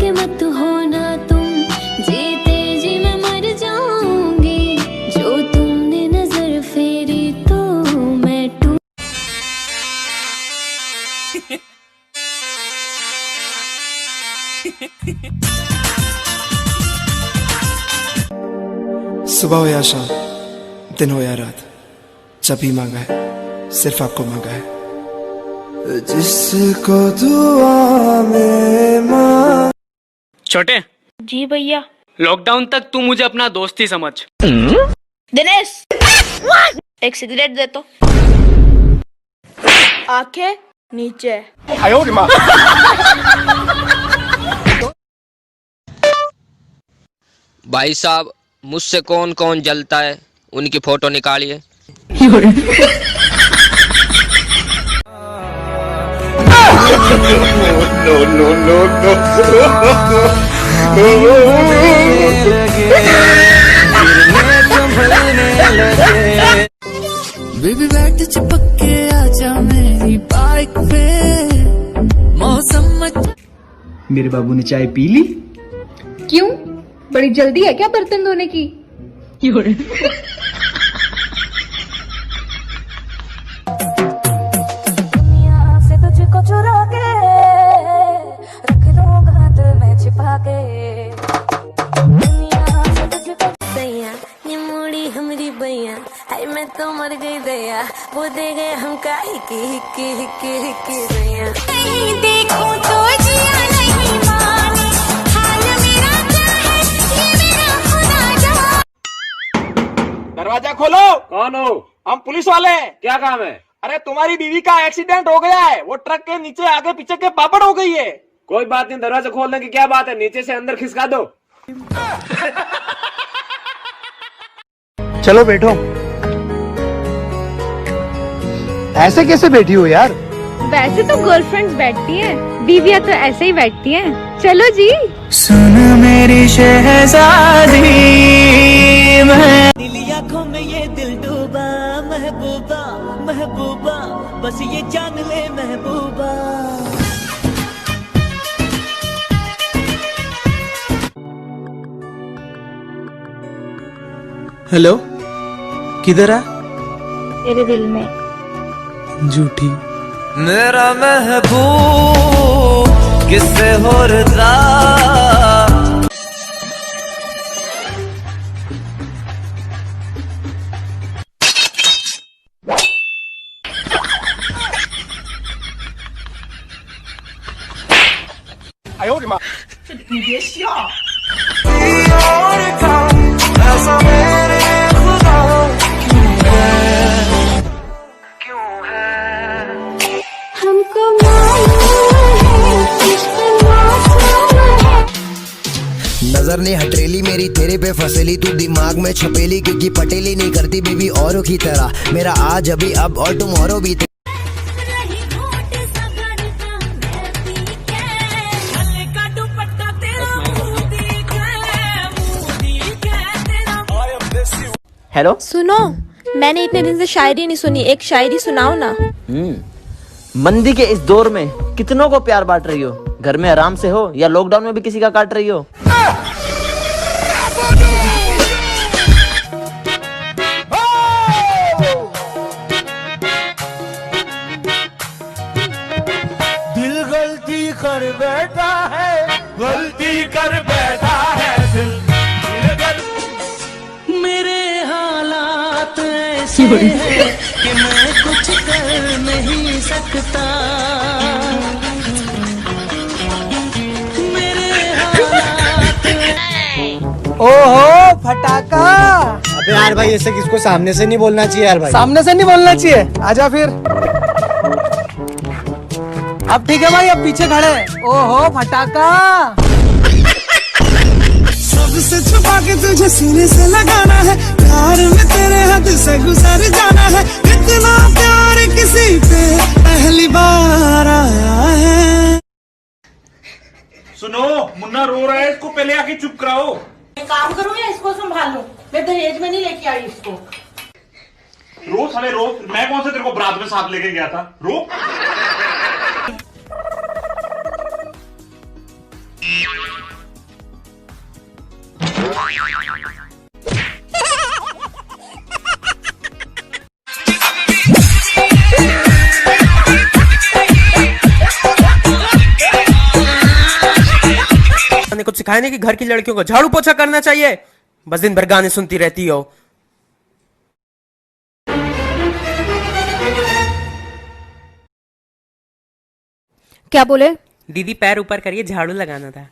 के मत होना तुम, जीते जी मैं मर जाऊंगी। जो तुमने नजर फेरी तो मैं टूट। सुबह हो या शाम, दिन हो या रात, जब भी मांगा है सिर्फ आपको मांगा है। जिसको दुआ में मां। छोटे जी भैया। लॉकडाउन तक तू मुझे अपना दोस्त ही समझ। दिनेश एक सिगरेट दे तो। आंखें नीचे। भाई साहब, मुझसे कौन कौन जलता है उनकी फोटो निकालिए। बेबी बैठ चिपक के आजा मेरी बाइक पे, मौसम मेरे बाबू ने चाय पी ली। क्यों, बड़ी जल्दी है क्या बर्तन धोने की? से तुझको चुरा के रख दूंगा दिल में छिपा के। दुनिया से तुझको दैया, ये मुड़ी हमारी बैया, हाय मैं तो मर गई दैया, वो दे गए हम काहे की दैया। नहीं देखो तो जिया नहीं माने, हाल मेरा क्या है ये मेरा खुदा जाने। दरवाजा खोलो। कौन हो? हम पुलिस वाले हैं। क्या काम है? अरे तुम्हारी बीवी का एक्सीडेंट हो गया है, वो ट्रक के नीचे आगे पीछे के पापड़ हो गई है। कोई बात नहीं, दरवाजा खोलने की क्या बात है, नीचे से अंदर खिसका दो। चलो बैठो। ऐसे कैसे बैठी हो यार? वैसे तो गर्लफ्रेंड्स बैठती हैं, बीवियां तो ऐसे ही बैठती हैं। चलो जी। सुन मेरी शहजादी, नीली आंखों में ये दिल डूबा, महबूबा महबूबा बस ये जान ले महबूबा। हेलो, किधर है? तेरे दिल में। झूठी। मेरा महबूब किससे हो रहा।哎呦我的妈！你别笑。हमको नजर ने हथेली मेरी तेरे पे फसेली, तू दिमाग में छपेली, क्योंकि पटेली नहीं करती बीबी औरों की तरह। मेरा आज अभी अब और टुमारो भी। हेलो, सुनो, मैंने इतने दिन से शायरी नहीं सुनी, एक शायरी सुनाओ ना। मंदी के इस दौर में कितनों को प्यार बांट रही हो? घर में आराम से हो या लॉकडाउन में भी किसी का काट रही हो? दिल गलती कर बैठा है, गलती कर बैठा है दिल। मेरे हालात ऐसे हैं कि मैं कुछ कर नहीं सकता। मेरे हालात। ओहो फटाका। अबे यार भाई, ऐसे किसको सामने से नहीं बोलना चाहिए यार भाई। सामने से नहीं बोलना चाहिए, आजा फिर। अब ठीक है भाई, अब पीछे खड़े। ओहो फटाका। सबसे छुपा के तुझे सीने से लगाना है, प्यार में तेरे हद से गुजर जाना है। इतना प्यार किसी पे पहली बार आया है। सुनो, मुन्ना रो रहा है, इसको पहले आके चुप कराओ। मैं काम करूँ या इसको संभालूं? मैं दहेज में नहीं लेके आई इसको। रो साले रो, मैं कौन से तेरे को बरात में साथ लेके गया था? रो। ने कुछ सिखाया नहीं कि घर की लड़कियों को झाड़ू पोछा करना चाहिए, बस दिन भर गाने सुनती रहती हो। क्या बोले? दीदी पैर ऊपर करिए, झाड़ू लगाना था।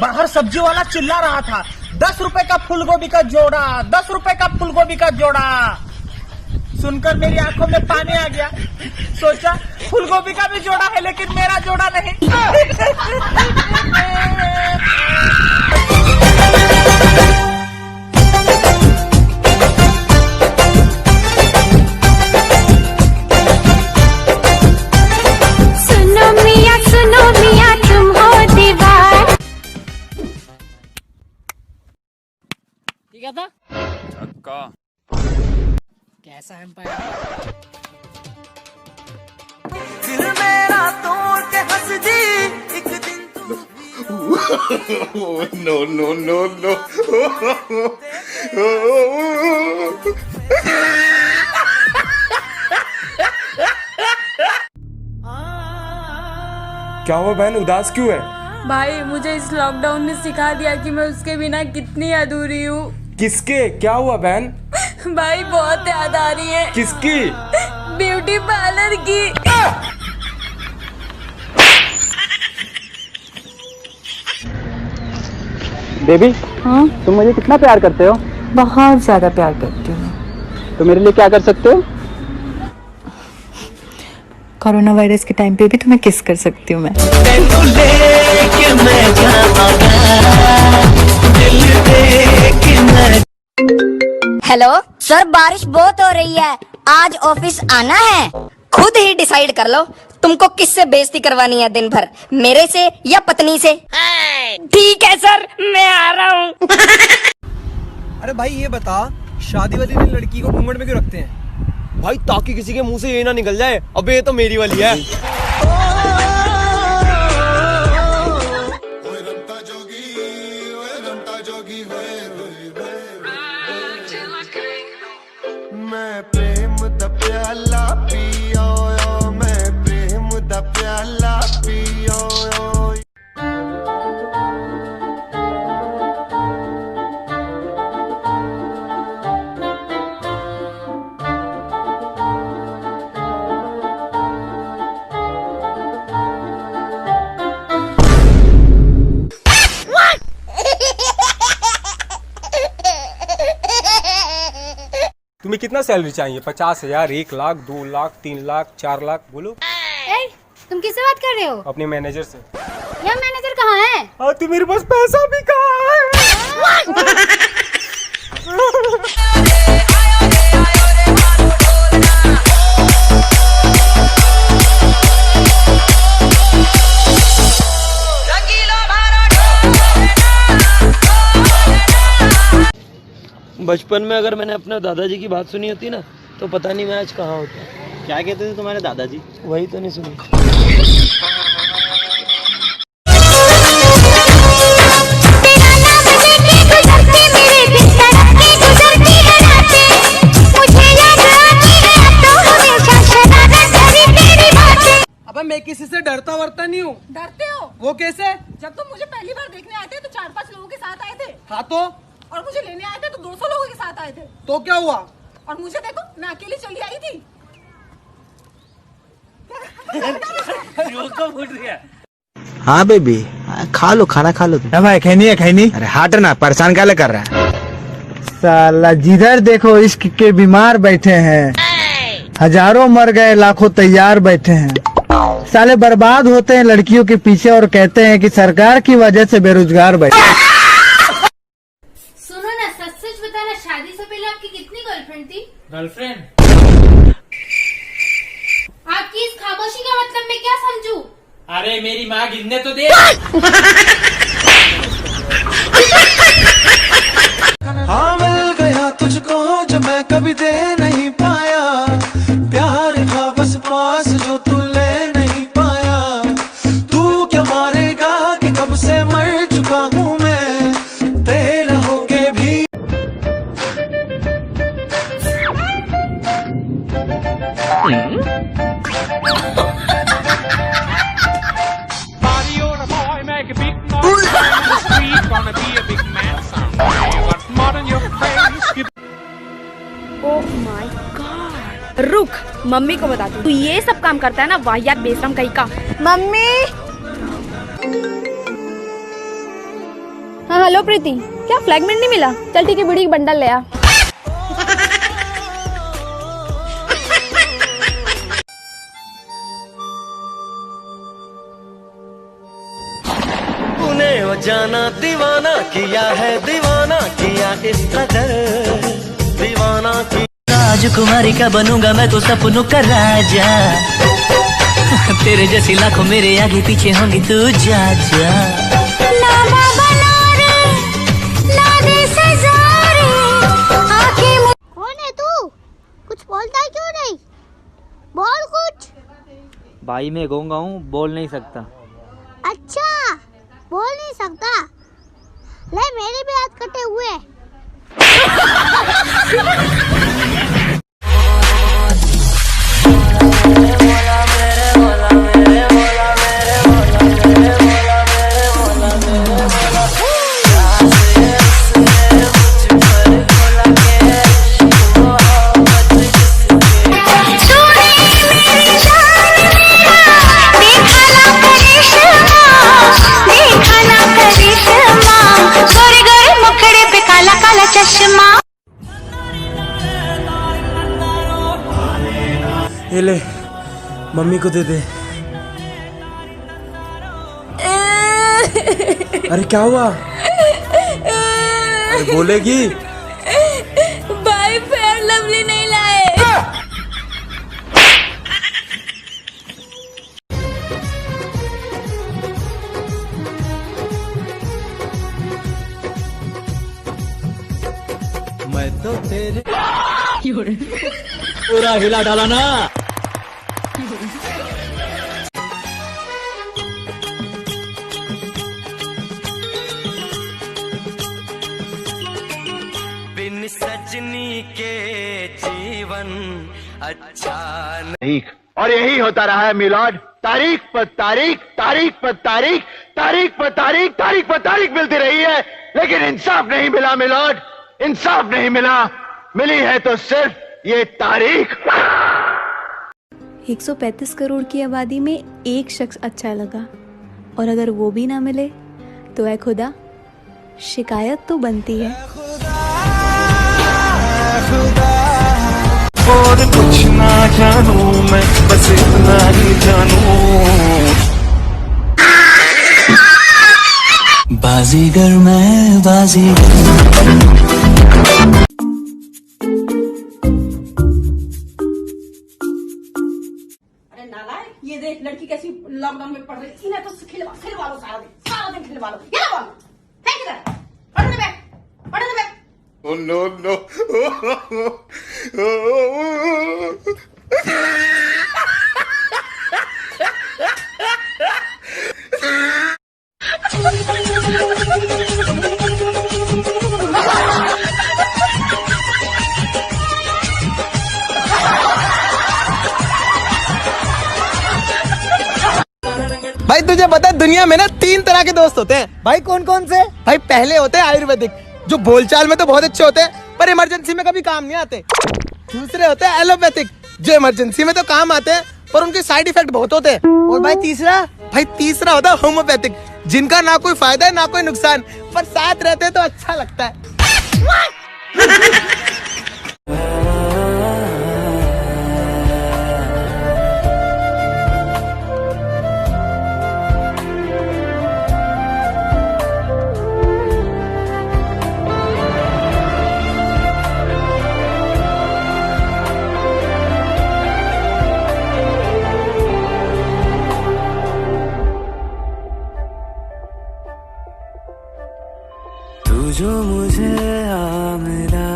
बाहर सब्जी वाला चिल्ला रहा था 10 रुपए का फूलगोभी का जोड़ा, 10 रुपए का फूलगोभी का जोड़ा। सुनकर मेरी आंखों में पानी आ गया। सोचा फूलगोभी का भी जोड़ा है लेकिन मेरा जोड़ा नहीं। सुनो मियां तुम हो दीवार। ठीक है था छक्का। कैसा एम्पायर? दिल मेरा तोड़ के हंस दी एक दिन तू। No no no no. क्या हुआ बहन, उदास क्यों है? भाई मुझे इस लॉकडाउन ने सिखा दिया कि मैं उसके बिना कितनी अधूरी हूँ। किसके? क्या हुआ बहन? भाई बहुत याद आ रही है। किसकी? ब्यूटी पार्लर की। बेबी, हाँ तुम मुझे कितना प्यार करते हो? बहुत ज्यादा प्यार करती हूँ। तो मेरे लिए क्या कर सकते हो? कोरोना वायरस के टाइम पे भी तुम्हें किस कर सकती हूँ मैं। हेलो सर, बारिश बहुत हो रही है, आज ऑफिस आना है? खुद ही डिसाइड कर लो तुमको किससे बेइज्जती करवानी है दिन भर, मेरे से या पत्नी से। ठीक है सर, मैं आ रहा हूँ। अरे भाई ये बता, शादी वाली दिन लड़की को घूंघट में क्यों रखते हैं? भाई ताकि किसी के मुंह से ये ना निकल जाए अबे ये तो मेरी वाली है। मैं प्रेम दा प्याला पियो, मैं प्रेम दा प्याला पियो। तुम्हें कितना सैलरी चाहिए? 50,000, 1 लाख, 2 लाख, 3 लाख, 4 लाख? बोलो। तुम किससे बात कर रहे हो? अपने मैनेजर से। यार मैनेजर कहाँ है? और तो मेरे पास पैसा भी कहाँ है? बचपन में अगर मैंने अपने दादाजी की बात सुनी होती ना तो पता नहीं मैं आज कहाँ होता। क्या कहते थे तुम्हारे दादाजी? वही तो नहीं सुनी। अब मैं किसी से डरता वरता नहीं हूँ। डरते हो? वो कैसे? जब तुम मुझे पहली बार देखने आए थे तो 4-5 लोगों के साथ आए थे। हाँ तो? और मुझे लेने आए थे तो 200 लोगों के साथ आए थे। तो क्या हुआ? और मुझे देखो, मैं अकेली चली आई थी। हाँ बेबी, खा लो, खाना खा लो। भाई खैनी है खैनी। अरे हट ना, परेशान क्या कर रहा है? साला जिधर देखो इश्क के बीमार बैठे हैं, हजारों मर गए लाखों तैयार बैठे हैं। साले बर्बाद होते हैं लड़कियों के पीछे और कहते हैं कि सरकार की वजह से बेरोजगार बैठे। सुनो ना, सच सच बताना, शादी से पहले आपकी कितनी गर्लफ्रेंड थी? गर्लफ्रेंड? आपकी इस खामोशी का मतलब मैं क्या समझूं? अरे मेरी माँ गिनने तो दे। हाँ मिल गया तुझको जो मैं कभी दे नहीं पाया, प्यार था बस पास जो तू ले नहीं पाया। तू क्या मारेगा कि कब से मर चुका हूँ मैं, तेरा होके भी। Body on a boy, make a big noise. Mummy को बता तू ये सब काम करता है ना, वाहियात बेशरम कहीं का। मम्मी। हाँ हेलो प्रीति, क्या फ्लैगमेंट नहीं मिला? चल ठीक है, बीड़ी की बंडल ले आ। वो जाना दीवाना किया है, दीवाना किया इस कदर दीवाना की। राजकुमारी का बनूंगा मैं तो सपनों का राजा। तेरे जैसी लाखों मेरे आगे पीछे होंगी, तू जा जा। ना बाबा ना रे, ना दे सजा रे, आंखें। कौन है तू? कुछ बोलता है क्यों नहीं? बोल कुछ। भाई मैं गूंगा हूँ, बोल नहीं सकता। अच्छा बोल नहीं सकता? ले मेरे भी हाथ कटे हुए। ये ले, मम्मी को दे दे। अरे क्या हुआ? अरे बोलेगी। भाई फेयर लवली नहीं लाए। मैं तो तेरे पूरा हिला डाला ना। बिन सजनी के जीवन अच्छा नहीं। और यही होता रहा है मिलॉर्ड, तारीख पर तारीख, तारीख पर तारीख, तारीख पर तारीख, तारीख पर तारीख मिलती रही है, लेकिन इंसाफ नहीं मिला मिलॉर्ड, इंसाफ नहीं मिला। मिली है तो सिर्फ ये तारीख। 135 करोड़ की आबादी में एक शख्स अच्छा लगा, और अगर वो भी ना मिले तो ऐ खुदा, शिकायत तो बनती है। और कुछ ना जानू मैं, बस इतना ही जानू, बाजीगर मैं बाजीगर। ये देख लड़की कैसी लॉकडाउन में पढ़ रही, इन्हें तो खिलवा लो सारा दिन खिलवा लो। ये लो फेंक इधर, पढ़ने बैठ। Oh no no. भाई तुझे पता है दुनिया में ना 3 तरह के दोस्त होते हैं। भाई कौन कौन से? भाई पहले होते हैं आयुर्वेदिक, जो बोलचाल में तो बहुत अच्छे होते हैं पर इमरजेंसी में कभी काम नहीं आते। दूसरे होते हैं एलोपैथिक, जो इमरजेंसी में तो काम आते हैं पर उनके साइड इफेक्ट बहुत होते हैं। और भाई तीसरा होता है होम्योपैथिक, जिनका ना कोई फायदा है ना कोई नुकसान, पर साथ रहते हैं तो अच्छा लगता है। जो मुझे मिला,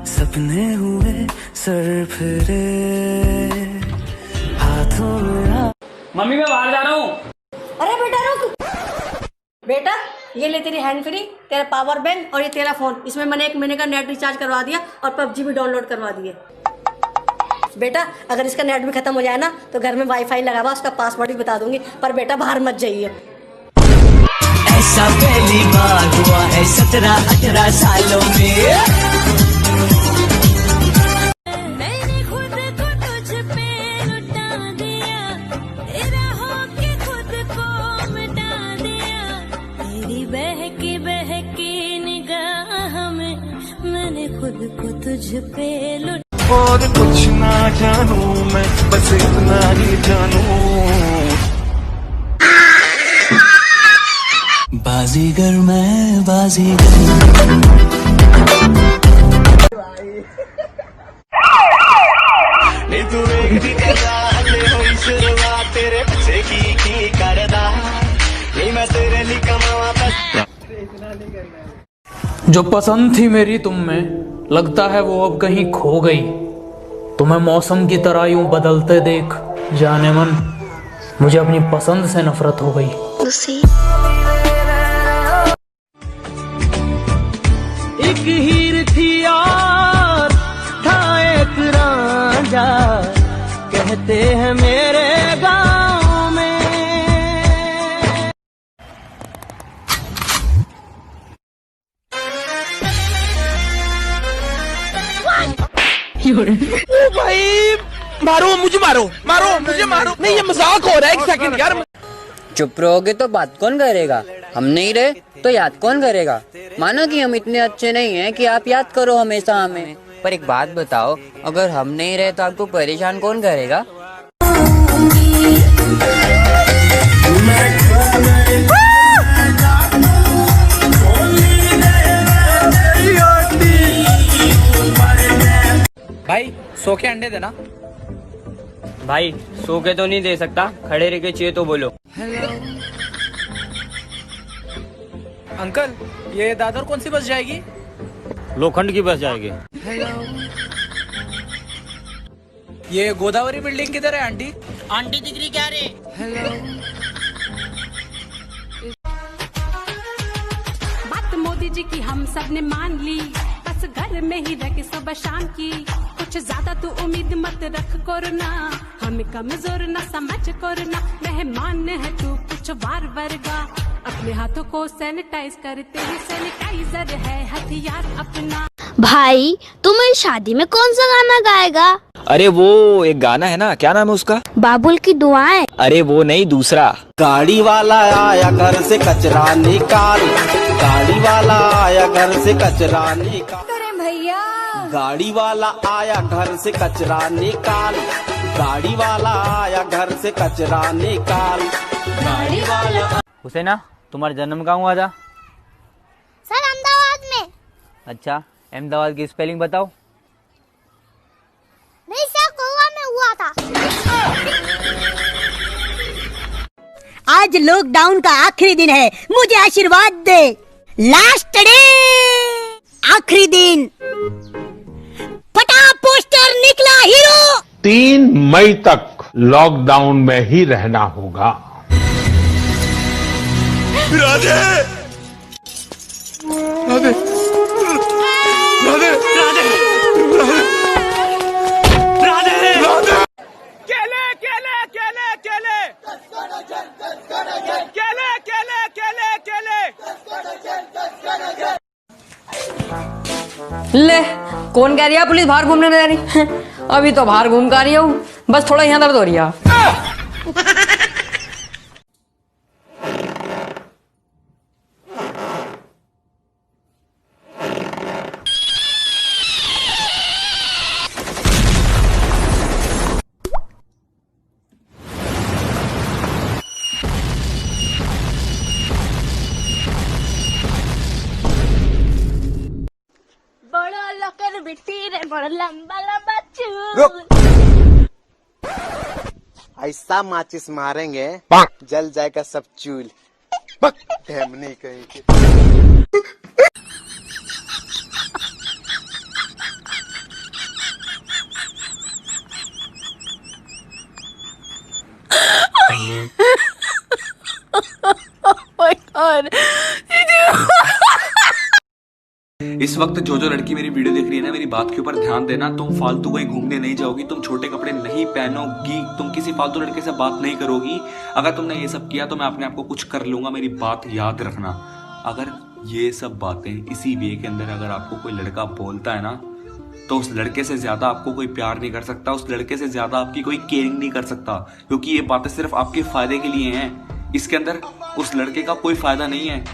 सपने हुए सर फिरे हाथों में। मम्मी मैं बाहर जा रहा हूँ। अरे बेटा रुक। बेटा ये ले तेरी हैंड फ्री, तेरा पावर बैंक और ये तेरा फोन। इसमें मैंने 1 महीने का नेट रिचार्ज करवा दिया और PUBG भी डाउनलोड करवा दिए। बेटा अगर इसका नेट भी खत्म हो जाए ना तो घर में वाईफाई लगा हुआ, उसका पासवर्ड भी बता दूंगी, पर बेटा बाहर मत जाइए। ऐसा पहली बार हुआ है 17-18 सालों में। मैंने खुद को तुझ पे लुट और कुछ ना जानू मैं, बस इतना ही जानू। बाजीगर मैं बाजीगर। तू वेखदी ते हाले होई शुरुआत तेरे पीछे की करदा नहीं मैं तेरे लिए कमावा बस। जो पसंद थी मेरी तुम में, लगता है वो अब कहीं खो गई। तुम्हें मौसम की तरह यूं बदलते देख जाने मन, मुझे अपनी पसंद से नफरत हो गई। एक हीर थी और था एक रांझा, कहते हैं मेरे गाँव में। भाई मारो मुझे, मारो मुझे, मारो नहीं, ये मजाक हो रहा है। एक सेकंड यार। चुप रहोगे तो बात कौन करेगा? हम नहीं रहे तो याद कौन करेगा? मानो कि हम इतने अच्छे नहीं हैं कि आप याद करो हमेशा हमें। पर एक बात बताओ, अगर हम नहीं रहे तो आपको परेशान कौन करेगा? भाई सो के अंडे देना। भाई सो के तो नहीं दे सकता, खड़े रह के चाहिए तो बोलो। अंकल ये दादर कौन सी बस जाएगी? लोखंड की बस जाएगी। ये गोदावरी बिल्डिंग किधर है आंटी? आंटी दिख रही क्या रे? बात मोदी जी की हम सब ने मान ली, बस घर में ही रह के सुबह शाम की। कुछ ज्यादा तू उम्मीद मत रख कोरोना, हमें कमजोर न समझ कोरोना। मेहमान है तू कुछ वार वर्गा, अपने हाथों को सैनिटाइज करते ही सैनिटाइजर है हथियार अपना। भाई तू मेरी शादी में कौन सा गाना गाएगा? अरे वो एक गाना है ना, क्या नाम है उसका? बाबुल की दुआएं। अरे वो नहीं, दूसरा। गाड़ी वाला आया घर से कचरा निकाल, गाड़ी वाला आया घर से कचरा निकाल। भैया गाड़ी वाला आया घर से कचरा निकाल, गाड़ी वाला आया घर से कचरा निकाल, गाड़ी वाला। हुसैना तुम्हारा जन्म कहाँ हुआ था? सर अहमदाबाद में। अच्छा, अहमदाबाद की स्पेलिंग बताओ। नहीं सर, गोवा में हुआ था। आज लॉकडाउन का आखिरी दिन है, मुझे आशीर्वाद दे। लास्ट डे, आखिरी दिन। फटा पोस्टर, निकला हीरो। 3 मई तक लॉकडाउन में ही रहना होगा। राधे राधे राधे राधे राधे राधे। केले केले केले केले केले केले केले केले। ले कौन कह रही है पुलिस बाहर घूमने जा रही? अभी तो बाहर घूम कर रही हूँ, बस थोड़ा यहाँ दर्द हो रही है। बड़ा लकर बिट्टी रे, बड़ा लंबा लंबा चूल। ऐसा माचिस मारेंगे जल जाएगा सब चूल। नहीं कहीं के। इस वक्त जो लड़की मेरी वीडियो देख रही है ना, मेरी बात के ऊपर ध्यान देना। तुम फालतू कहीं घूमने नहीं जाओगी, तुम छोटे कपड़े नहीं पहनोगी, तुम किसी फालतू लड़के से बात नहीं करोगी। अगर तुमने ये सब किया तो मैं अपने आप को कुछ कर लूंगा, मेरी बात याद रखना। अगर ये सब बातें इसी वे के अंदर अगर आपको कोई लड़का बोलता है ना, तो उस लड़के से ज्यादा आपको कोई प्यार नहीं कर सकता, उस लड़के से ज्यादा आपकी कोई केयरिंग नहीं कर सकता, क्योंकि ये बातें सिर्फ आपके फायदे के लिए हैं। इसके अंदर उस लड़के का कोई फायदा नहीं है।